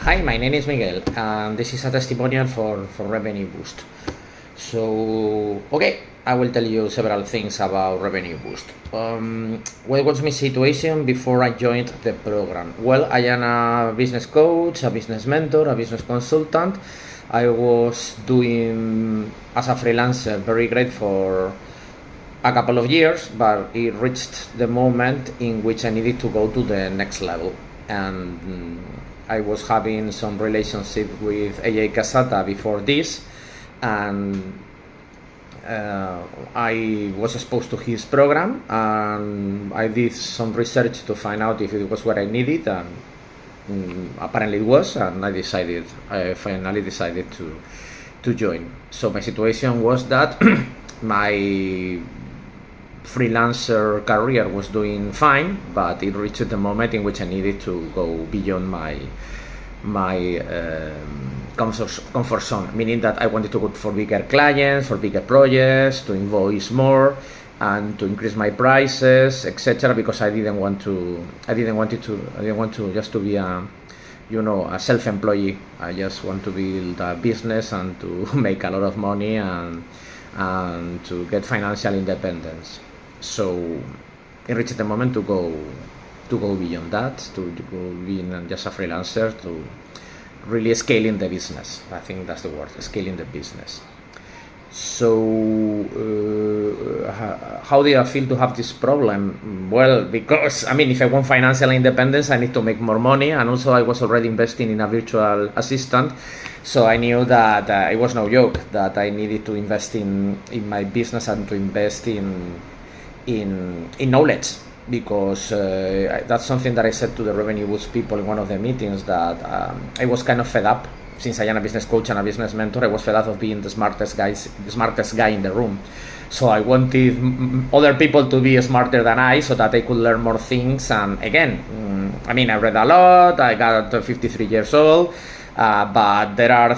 Hi, my name is Miguel, and this is a testimonial for Revenue Boost. So, okay, I will tell you several things about Revenue Boost. What was my situation before I joined the program? Well, I am a business coach, a business mentor, a business consultant. I was doing as a freelancer very great for a couple of years, but it reached the moment in which I needed to go to the next level. And I was having some relationship with AJ Casata before this, and I was exposed to his program, and I did some research to find out if it was what I needed, and apparently it was, and I finally decided to join. So my situation was that my freelancer career was doing fine, but it reached the moment in which I needed to go beyond my comfort zone, meaning that I wanted to go for bigger clients, for bigger projects, to invoice more, and to increase my prices, etc. Because I didn't want to just to be a self-employee. I just want to build a business and to make a lot of money and to get financial independence. So it reached the moment to go beyond that, to go being just a freelancer, to really scaling the business. I think that's the word, scaling the business. So how do I feel to have this problem? Well, because if I want financial independence, I need to make more money, and also I was already investing in a virtual assistant, so I knew that it was no joke that I needed to invest in my business and to invest in knowledge, because that's something that I said to the Revenue Boost people in one of the meetings, that I was kind of fed up. Since I am a business coach and a business mentor, I was fed up of being the smartest guy in the room. So I wanted other people to be smarter than I, so that I could learn more things. And again, I read a lot. I got 53 years old, but there are,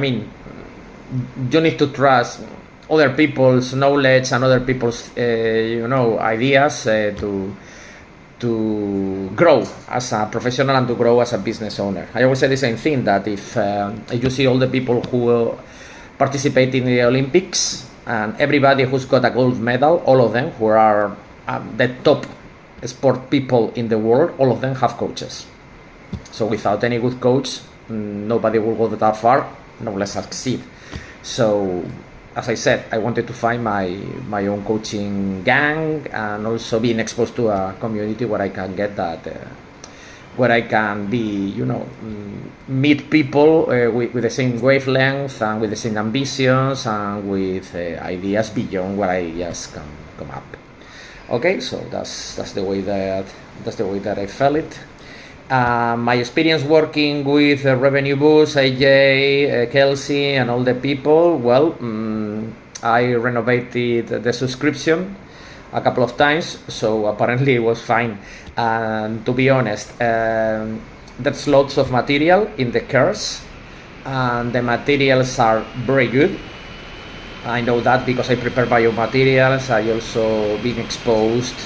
you need to trust other people's knowledge and other people's, ideas to grow as a professional and to grow as a business owner. I always say the same thing, that if you see all the people who participate in the Olympics, and everybody who's got a gold medal, all of them who are the top sport people in the world, all of them have coaches. So without any good coach, nobody will go that far, no less succeed. So as I said, I wanted to find my own coaching gang, and also being exposed to a community where I can get that, where I can be, meet people with the same wavelength and with the same ambitions and with ideas beyond what I just can come up. Okay, so that's the way that I felt it. My experience working with Revenue Boost, AJ, Kelsey, and all the people, well, I renovated the subscription a couple of times, so apparently it was fine. And to be honest, there's lots of material in the course, and the materials are very good. I know that because I prepare my own materials. I also been exposed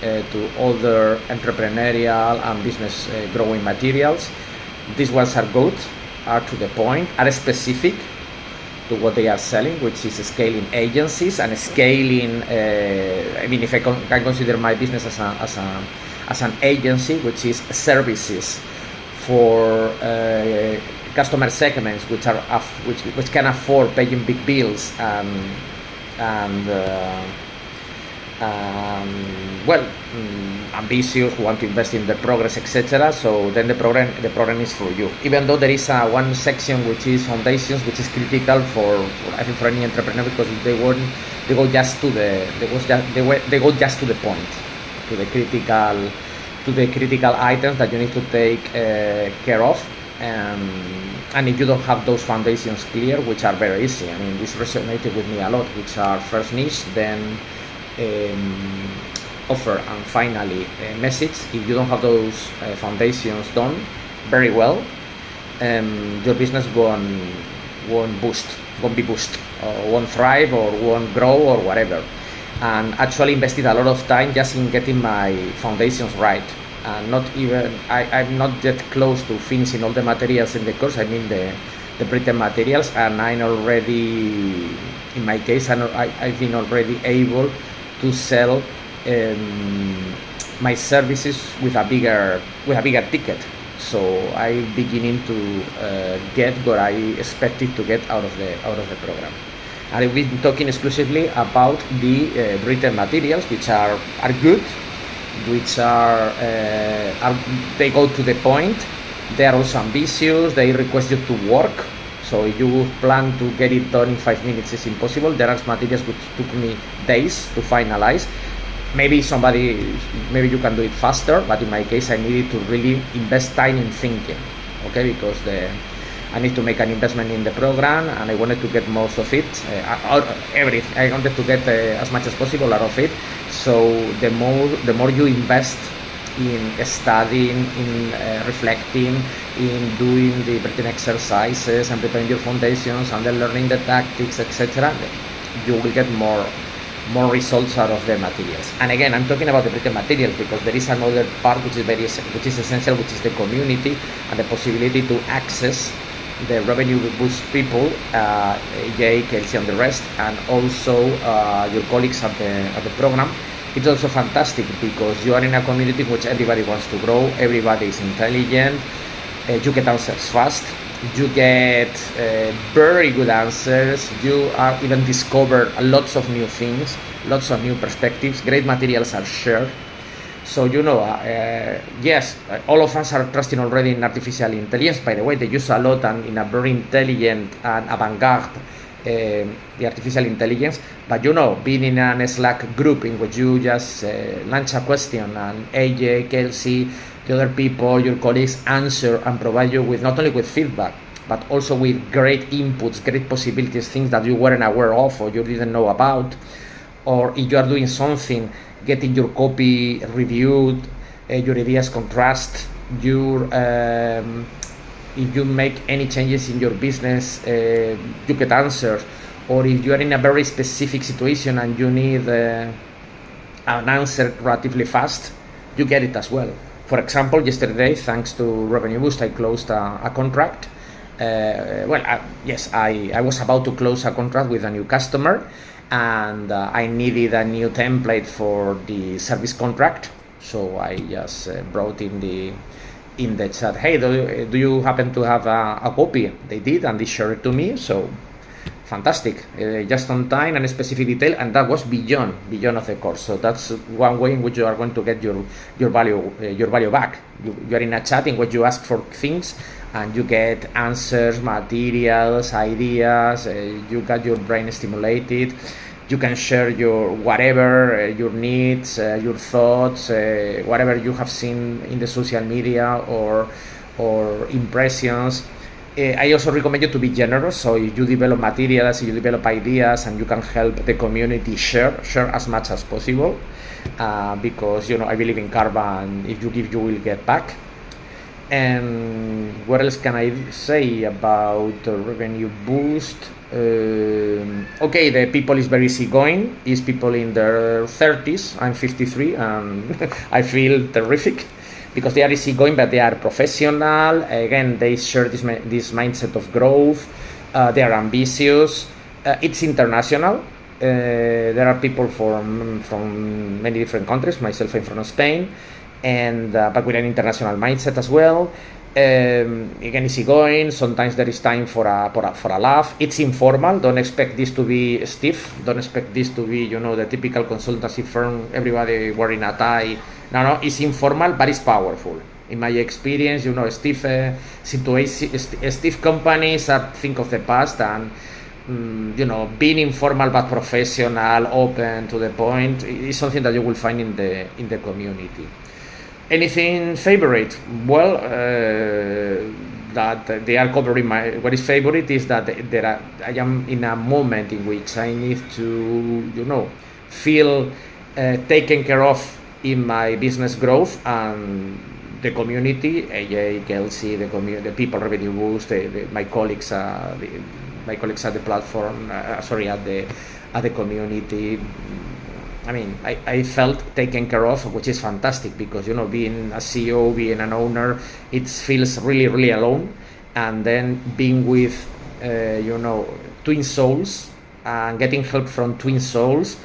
to other entrepreneurial and business growing materials. These ones are good, are to the point, are specific to what they are selling, which is scaling agencies and scaling. If I can consider my business as an agency, which is services for customer segments which can afford paying big bills ambitious, who want to invest in the progress, etc. So then the program is for you. Even though there is one section which is foundations, which is critical for any entrepreneur, because they go just to the point, to the critical items that you need to take care of. And if you don't have those foundations clear, which are very easy, this resonated with me a lot, which are first niche, then offer, and finally message. If you don't have those foundations done very well, your business won't be boosted, or won't thrive, or won't grow, or whatever. And actually invested a lot of time just in getting my foundations right. I'm not yet close to finishing all the materials in the course. I mean the written materials, and I'm already, in my case, I've been already able to sell my services with a bigger ticket. So I'm beginning to get what I expected to get out of the program. And I've been talking exclusively about the written materials, which are good, which are they go to the point. They are also ambitious. They request you to work. So if you plan to get it done in 5 minutes, it's impossible. There are materials which took me days to finalize. Maybe you can do it faster, but in my case, I needed to really invest time in thinking, okay? Because I need to make an investment in the program, and I wanted to get most of it, everything. I wanted to get as much as possible out of it. So the more you invest in studying, in reflecting, in doing the written exercises and preparing your foundations and then learning the tactics, etc., you will get more results out of the materials. And again, I'm talking about the written materials because there is another part which is essential, which is the community and the possibility to access the revenue boost people, Jay, Kelsey, and the rest, and also your colleagues at the program. It's also fantastic because you are in a community in which everybody wants to grow, everybody is intelligent, you get answers fast, you get very good answers, you are even discover lots of new things, lots of new perspectives, great materials are shared. So yes, all of us are trusting already in artificial intelligence. By the way, they use a lot and in a very intelligent and avant-garde the artificial intelligence, but being in a Slack group in which you just launch a question and AJ, Kelsey, the other people, your colleagues answer and provide you with not only with feedback, but also with great inputs, great possibilities, things that you weren't aware of or you didn't know about. Or if you are doing something, getting your copy reviewed, your ideas contrast, if you make any changes in your business, you get answers. Or if you are in a very specific situation and you need an answer relatively fast, you get it as well. For example, yesterday, thanks to Revenue Boost, I closed a contract. Yes, I was about to close a contract with a new customer, and I needed a new template for the service contract. So I just brought in the chat, hey, do you happen to have a copy? They did, and they shared it to me. So fantastic, just on time and a specific detail, and that was beyond of the course. So that's one way in which you are going to get your value back. You are in a chat in which you ask for things and you get answers, materials, ideas. You got your brain stimulated. You can share your whatever, your needs, your thoughts, whatever you have seen in the social media or impressions. I also recommend you to be generous. So if you develop materials, if you develop ideas, and you can help the community share as much as possible, because I believe in karma, and if you give, you will get back. And what else can I say about the Revenue Boost? Okay, the people is very easygoing. It's people in their 30s. I'm 53, and I feel terrific because they are easygoing, but they are professional. Again, they share this mindset of growth. They are ambitious. It's international. There are people from many different countries. Myself, I'm from Spain, and but with an international mindset as well. Again, easygoing. Sometimes there is time for a laugh. It's informal. Don't expect this to be stiff. Don't expect this to be the typical consultancy firm, everybody wearing a tie. No, it's informal, but it's powerful. In my experience, stiff companies are think of the past, and being informal but professional, open to the point, is something that you will find in the community. Anything favorite? Well, that they are covering what is favorite is that I am in a moment in which I need to feel taken care of in my business growth, and the community, AJ, Kelsey, the people, Revenue Boost, my colleagues at the platform, at the community, I mean, I felt taken care of, which is fantastic, because, you know, being a CEO, being an owner, it feels really, really alone. And then being with, you know, twin souls and getting help from twin souls,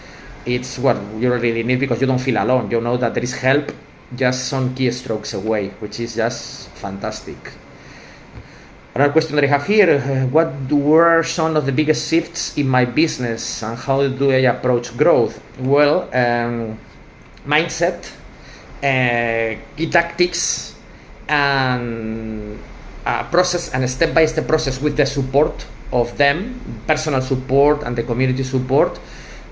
it's what you really need, because you don't feel alone. You know that there is help just some keystrokes away, which is just fantastic. Another question that I have here, what were some of the biggest shifts in my business and how do I approach growth? Well, mindset, key tactics, and a process, and a step-by-step process with the support of them, personal support and the community support,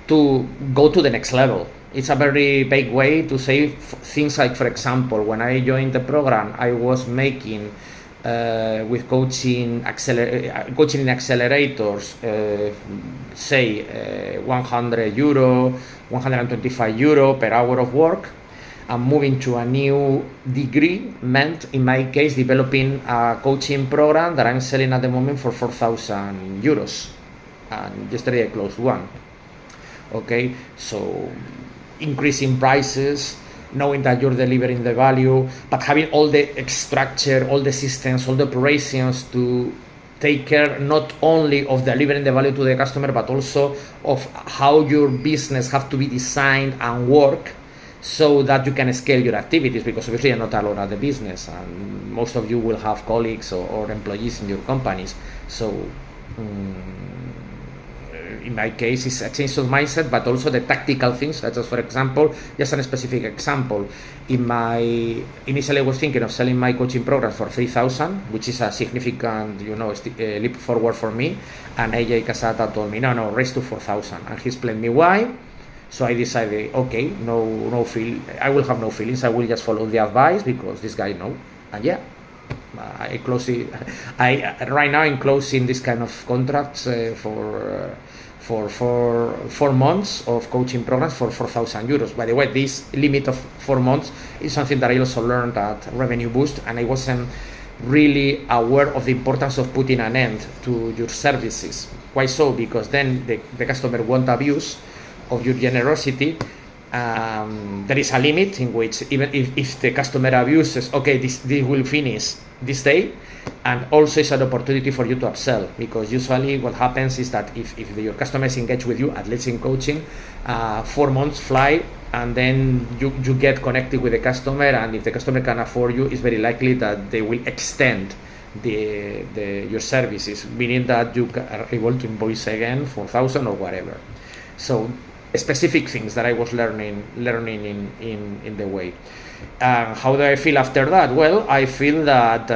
to go to the next level. It's a very vague way to say things like, for example, when I joined the program, I was making with coaching in accelerators, say 100 euro, 125 euro per hour of work. And moving to a new degree meant, in my case, developing a coaching program that I'm selling at the moment for 4,000 euros. And yesterday I closed one. Okay, so increasing prices, knowing that you're delivering the value, but having all the structure, all the systems, all the operations to take care not only of delivering the value to the customer, but also of how your business have to be designed and work so that you can scale your activities, because obviously you're not alone at the business, and most of you will have colleagues or employees in your companies. So in my case, it's a change of mindset, but also the tactical things, such as, for example, just a specific example. Initially I was thinking of selling my coaching program for 3,000, which is a significant, you know, leap forward for me. And AJ Casata told me, no, raise to 4,000. And he explained me why. So I decided, okay, I will have no feelings. I will just follow the advice because this guy knows. And yeah, I close it. Right now I'm closing this kind of contracts for 4 months of coaching programs for 4,000 euros. By the way, this limit of 4 months is something that I also learned at Revenue Boost, and I wasn't really aware of the importance of putting an end to your services. Why so? Because then the customer won't abuse of your generosity. There is a limit in which, even if the customer abuses, okay, this will finish this day. And also it's an opportunity for you to upsell, because usually what happens is that if your customers engage with you, at least in coaching, 4 months fly, and then you get connected with the customer, and if the customer can afford you, it's very likely that they will extend your services, meaning that you are able to invoice again 4,000 or whatever. So specific things that I was learning in the way. How do I feel after that? Well, I feel that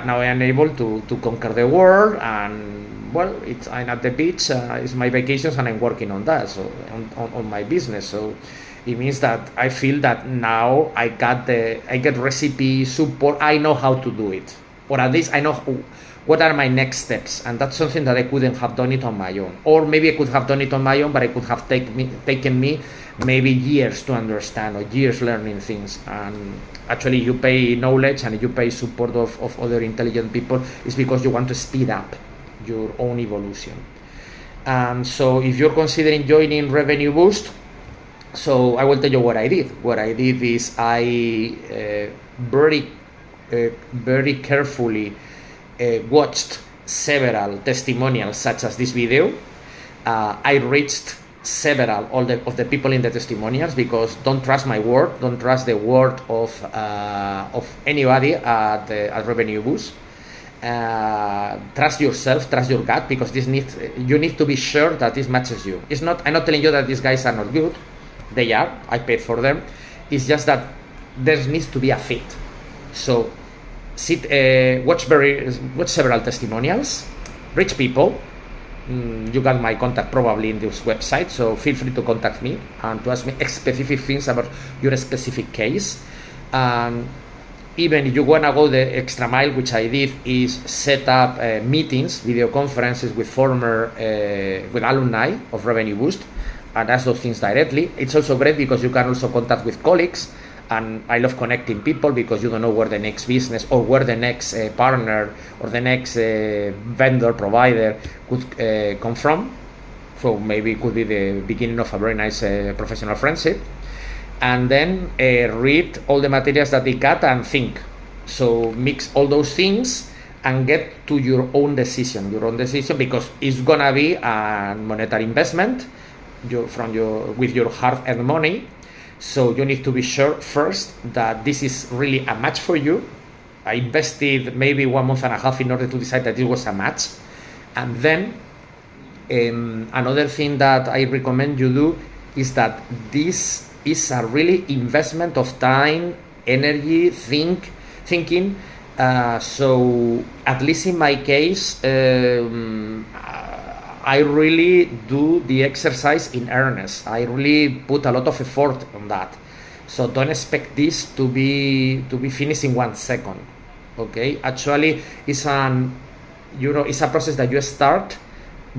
now I am able to conquer the world, and well, I'm at the beach, it's my vacations, and I'm working on that, so on my business. So it means that I feel that now I get recipe support. I know how to do it, or at least I know what are my next steps, and that's something that I couldn't have done it on my own. Or maybe I could have done it on my own, but it could have taken me maybe years to understand, or years learning things. And actually you pay knowledge and you pay support of other intelligent people is because you want to speed up your own evolution. So if you're considering joining Revenue Boost, so I will tell you what I did. What I did is I very carefully watched several testimonials such as this video. I reached several of the people in the testimonials, because don't trust my word, don't trust the word of anybody at Revenue Boost. Trust yourself, trust your gut, because you need to be sure that this matches you. I'm not telling you that these guys are not good. They are. I paid for them. It's just that there needs to be a fit. So watch several testimonials, rich people. You got my contact probably in this website, so feel free to contact me and to ask me specific things about your specific case. Even if you want to go the extra mile, which I did, is set up meetings, video conferences with with alumni of Revenue Boost, and ask those things directly. It's also great because you can also contact with colleagues. And I love connecting people, because you don't know where the next business or where the next partner or the next vendor provider could come from. So maybe it could be the beginning of a very nice professional friendship. And then read all the materials that they got and think. So mix all those things and get to your own decision, because it's gonna be a monetary investment with your hard-earned money. So you need to be sure first that this is really a match for you. I invested maybe 1.5 months in order to decide that it was a match. And then another thing that I recommend you do is that this is a really investment of time, energy, thinking. So at least in my case, I really do the exercise in earnest. I really put a lot of effort on that. So don't expect this to be finished in 1 second. Okay, actually, it's a process that you start.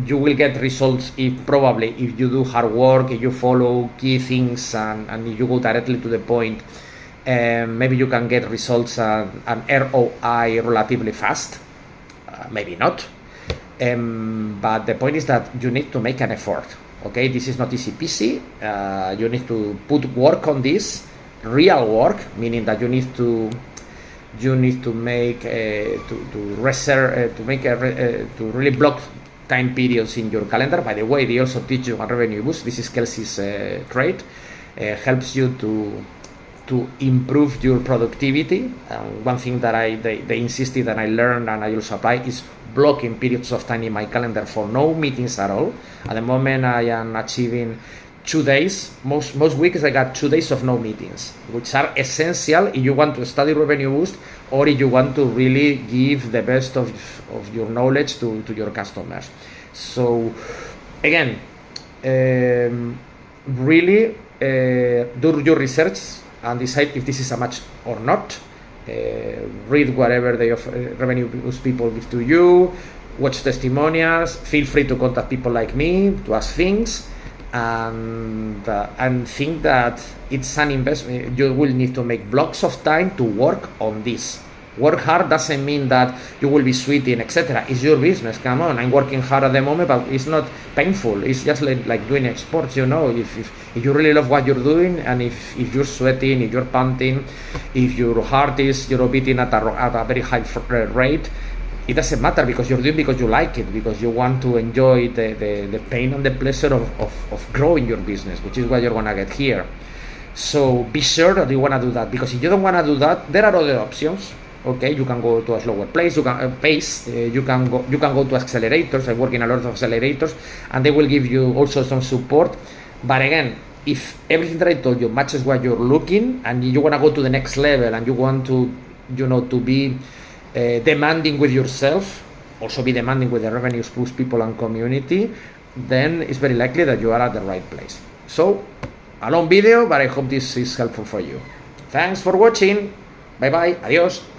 You will get results if you do hard work, if you follow key things, and if you go directly to the point. Maybe you can get results and ROI relatively fast. Maybe not. But the point is that you need to make an effort. Okay, this is not easy peasy. You need to put work on this, real work, meaning that you need to make to really block time periods in your calendar. By the way, they also teach you on revenue boost. This is Kelsey's trait. Helps you to improve your productivity. One thing that they insisted and I learned and I also apply is blocking periods of time in my calendar for no meetings at all. At the moment, I am achieving 2 days. Most weeks I got 2 days of no meetings, which are essential if you want to study revenue boost or if you want to really give the best of your knowledge to your customers. So again, really do your research and decide if this is a match or not. Read whatever the revenue boost people give to you, watch testimonials, feel free to contact people like me to ask things, and think that it's an investment. You will need to make blocks of time to work on this. Work hard doesn't mean that you will be sweating, etc. It's your business. Come on, I'm working hard at the moment, but it's not painful. It's just like doing sports, If you really love what you're doing, and if you're sweating, if you're panting, if your heart is beating at a very high rate, it doesn't matter, because you're doing because you like it, because you want to enjoy the pain and the pleasure of growing your business, which is what you're gonna get here. So be sure that you wanna do that, because if you don't wanna do that, there are other options. Okay, you can go to a slower pace. You can you can go to accelerators. I work in a lot of accelerators, and they will give you also some support. But again, if everything that I told you matches what you're looking, and you want to go to the next level, and you want to, to be demanding with yourself, also be demanding with the revenue boost people and community, then it's very likely that you are at the right place. So, a long video, but I hope this is helpful for you. Thanks for watching. Bye bye. Adios.